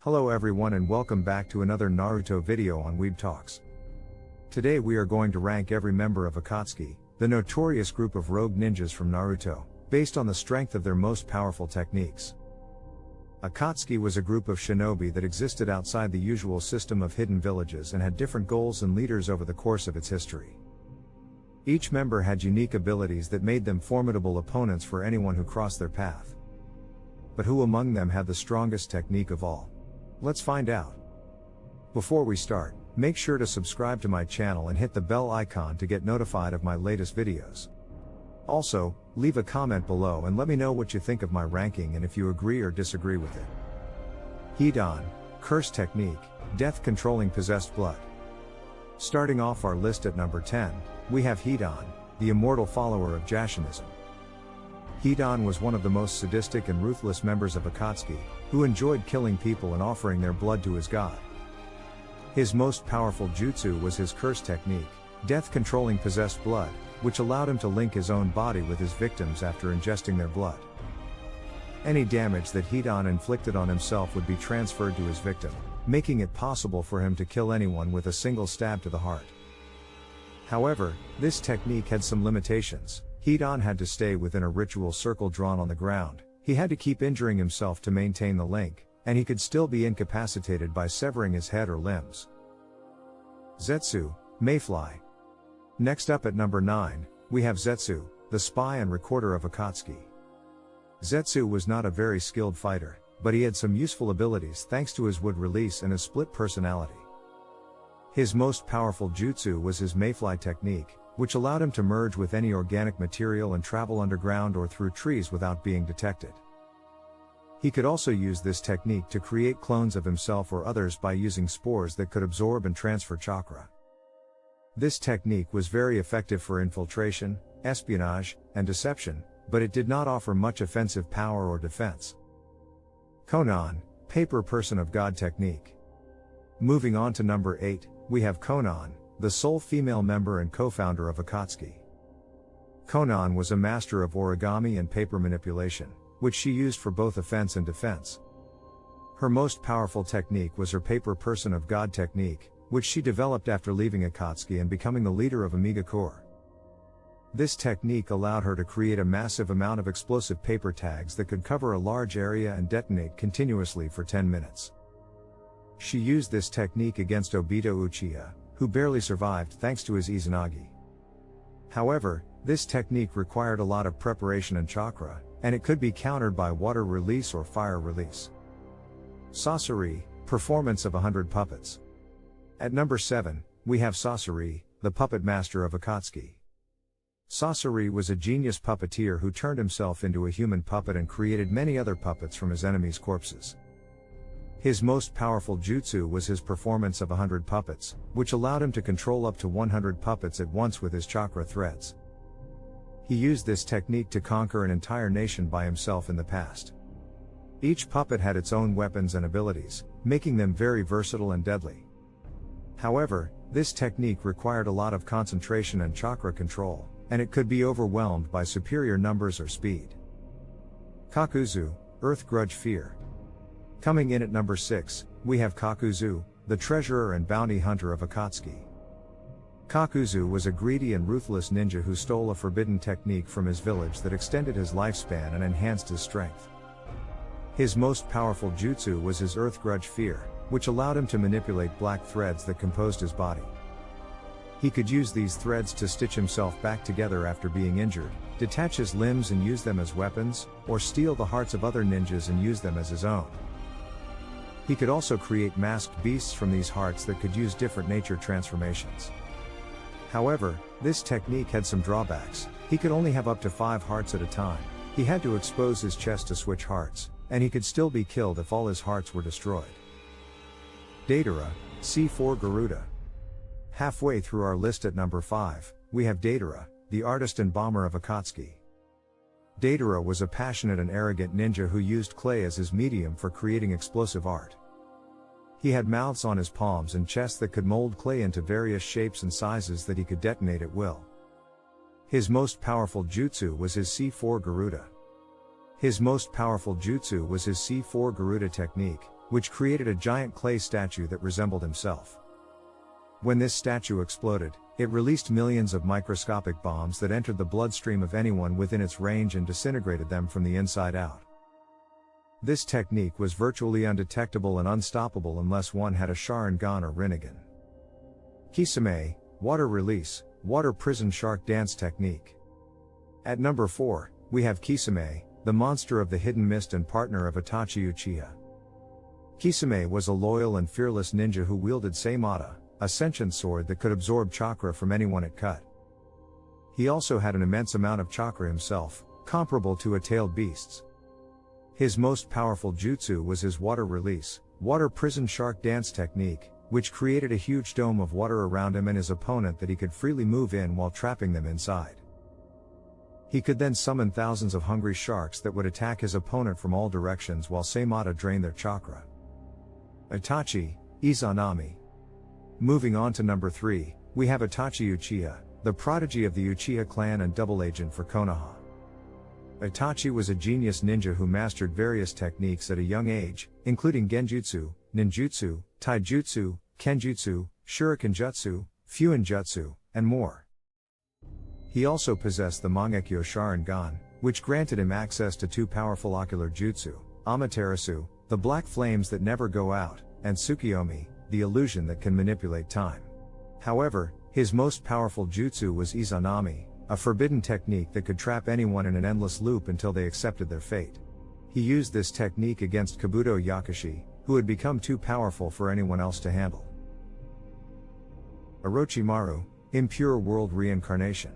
Hello everyone and welcome back to another Naruto video on Weeb Talks. Today we are going to rank every member of Akatsuki, the notorious group of rogue ninjas from Naruto, based on the strength of their most powerful techniques. Akatsuki was a group of shinobi that existed outside the usual system of hidden villages and had different goals and leaders over the course of its history. Each member had unique abilities that made them formidable opponents for anyone who crossed their path. But who among them had the strongest technique of all? Let's find out. Before we start, make sure to subscribe to my channel and hit the bell icon to get notified of my latest videos. Also, leave a comment below and let me know what you think of my ranking and if you agree or disagree with it. Hidan, Curse Technique, Death Controlling Possessed Blood. Starting off our list at number 10, we have Hidan, the immortal follower of Jashinism. Hidan was one of the most sadistic and ruthless members of Akatsuki, who enjoyed killing people and offering their blood to his god. His most powerful jutsu was his curse technique, Death Controlling Possessed Blood, which allowed him to link his own body with his victims after ingesting their blood. Any damage that Hidan inflicted on himself would be transferred to his victim, making it possible for him to kill anyone with a single stab to the heart. However, this technique had some limitations. Hidan had to stay within a ritual circle drawn on the ground, he had to keep injuring himself to maintain the link, and he could still be incapacitated by severing his head or limbs. Zetsu, Mayfly. Next up at number 9, we have Zetsu, the spy and recorder of Akatsuki. Zetsu was not a very skilled fighter, but he had some useful abilities thanks to his wood release and his split personality. His most powerful jutsu was his Mayfly technique, which allowed him to merge with any organic material and travel underground or through trees without being detected. He could also use this technique to create clones of himself or others by using spores that could absorb and transfer chakra. This technique was very effective for infiltration, espionage, and deception, but it did not offer much offensive power or defense. Konan, Paper Person of God Technique. Moving on to number 8, we have Konan, the sole female member and co-founder of Akatsuki. Konan was a master of origami and paper manipulation, which she used for both offense and defense. Her most powerful technique was her Paper Person of God technique, which she developed after leaving Akatsuki and becoming the leader of Amiga Corps. This technique allowed her to create a massive amount of explosive paper tags that could cover a large area and detonate continuously for 10 minutes. She used this technique against Obito Uchiha, who barely survived thanks to his Izanagi. However, this technique required a lot of preparation and chakra, and it could be countered by water release or fire release. Sasori, Performance of 100 Puppets. At number 7, we have Sasori, the puppet master of Akatsuki. Sasori was a genius puppeteer who turned himself into a human puppet and created many other puppets from his enemies' corpses. His most powerful jutsu was his Performance of 100 Puppets, which allowed him to control up to 100 puppets at once with his chakra threads. He used this technique to conquer an entire nation by himself in the past. Each puppet had its own weapons and abilities, making them very versatile and deadly. However, this technique required a lot of concentration and chakra control, and it could be overwhelmed by superior numbers or speed. Kakuzu, Earth Grudge Fear. Coming in at number 6, we have Kakuzu, the treasurer and bounty hunter of Akatsuki. Kakuzu was a greedy and ruthless ninja who stole a forbidden technique from his village that extended his lifespan and enhanced his strength. His most powerful jutsu was his Earth Grudge Fear, which allowed him to manipulate black threads that composed his body. He could use these threads to stitch himself back together after being injured, detach his limbs and use them as weapons, or steal the hearts of other ninjas and use them as his own. He could also create masked beasts from these hearts that could use different nature transformations. However, this technique had some drawbacks. He could only have up to 5 hearts at a time, he had to expose his chest to switch hearts, and he could still be killed if all his hearts were destroyed. Deidara, C4 Garuda. Halfway through our list at number 5, we have Deidara, the artist and bomber of Akatsuki. Deidara was a passionate and arrogant ninja who used clay as his medium for creating explosive art. He had mouths on his palms and chest that could mold clay into various shapes and sizes that he could detonate at will. His most powerful jutsu was his C4 Garuda. His most powerful jutsu was his C4 Garuda technique, which created a giant clay statue that resembled himself. When this statue exploded, it released millions of microscopic bombs that entered the bloodstream of anyone within its range and disintegrated them from the inside out. This technique was virtually undetectable and unstoppable unless one had a Sharingan or Rinnegan. Kisame, water release, water prison shark dance technique. At number 4, we have Kisame, the monster of the hidden mist and partner of Itachi Uchiha. Kisame was a loyal and fearless ninja who wielded Seimata, a sentient sword that could absorb chakra from anyone it cut. He also had an immense amount of chakra himself, comparable to a tailed beast's. His most powerful jutsu was his water release, water prison shark dance technique, which created a huge dome of water around him and his opponent that he could freely move in while trapping them inside. He could then summon thousands of hungry sharks that would attack his opponent from all directions while Seimata drained their chakra. Itachi, Izanami. Moving on to number 3, we have Itachi Uchiha, the prodigy of the Uchiha clan and double agent for Konoha. Itachi was a genius ninja who mastered various techniques at a young age, including genjutsu, ninjutsu, taijutsu, kenjutsu, shurikenjutsu, fuinjutsu, and more. He also possessed the Mangekyo Sharingan, which granted him access to 2 powerful ocular jutsu, Amaterasu, the black flames that never go out, and Tsukiyomi, the illusion that can manipulate time. However, his most powerful jutsu was Izanami, a forbidden technique that could trap anyone in an endless loop until they accepted their fate. He used this technique against Kabuto Yakushi, who had become too powerful for anyone else to handle. Orochimaru, impure world reincarnation.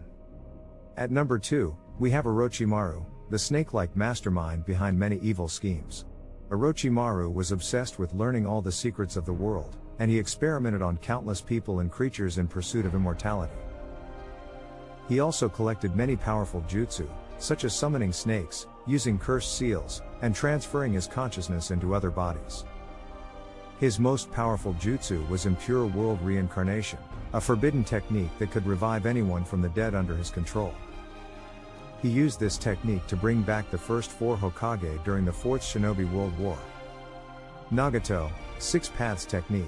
At number 2, we have Orochimaru, the snake-like mastermind behind many evil schemes. Orochimaru was obsessed with learning all the secrets of the world, and he experimented on countless people and creatures in pursuit of immortality. He also collected many powerful jutsu, such as summoning snakes, using cursed seals, and transferring his consciousness into other bodies. His most powerful jutsu was impure world reincarnation, a forbidden technique that could revive anyone from the dead under his control. He used this technique to bring back the first 4 Hokage during the 4th Shinobi World War. Nagato, 6 Paths technique.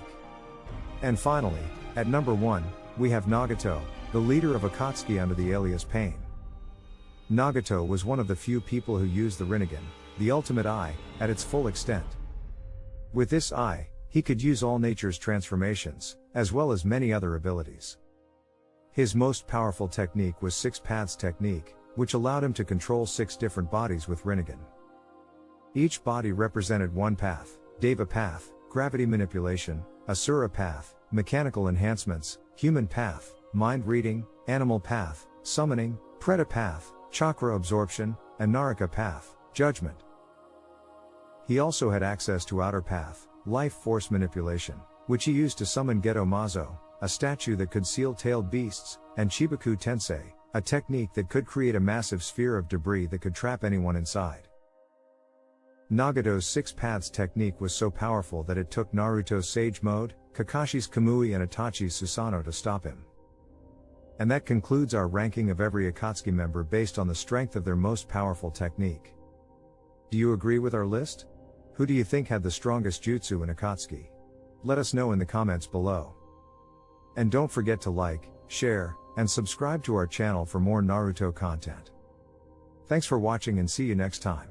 And finally, at number 1, we have Nagato, the leader of Akatsuki under the alias Pain. Nagato was one of the few people who used the Rinnegan, the ultimate eye, at its full extent. With this eye, he could use all nature's transformations, as well as many other abilities. His most powerful technique was 6 Paths technique, which allowed him to control 6 different bodies with Rinnegan. Each body represented one path: Deva path, gravity manipulation; Asura path, mechanical enhancements; human path, mind reading; animal path, summoning; Preta path, chakra absorption; and Naraka path, judgment. He also had access to outer path, life force manipulation, which he used to summon Geto Mazo, a statue that could seal tailed beasts, and Chibaku Tensei, a technique that could create a massive sphere of debris that could trap anyone inside. Nagato's 6 Paths technique was so powerful that it took Naruto's Sage Mode, Kakashi's Kamui and Itachi's Susanoo to stop him. And that concludes our ranking of every Akatsuki member based on the strength of their most powerful technique. Do you agree with our list? Who do you think had the strongest jutsu in Akatsuki? Let us know in the comments below. And don't forget to like, share, and subscribe to our channel for more Naruto content. Thanks for watching and see you next time.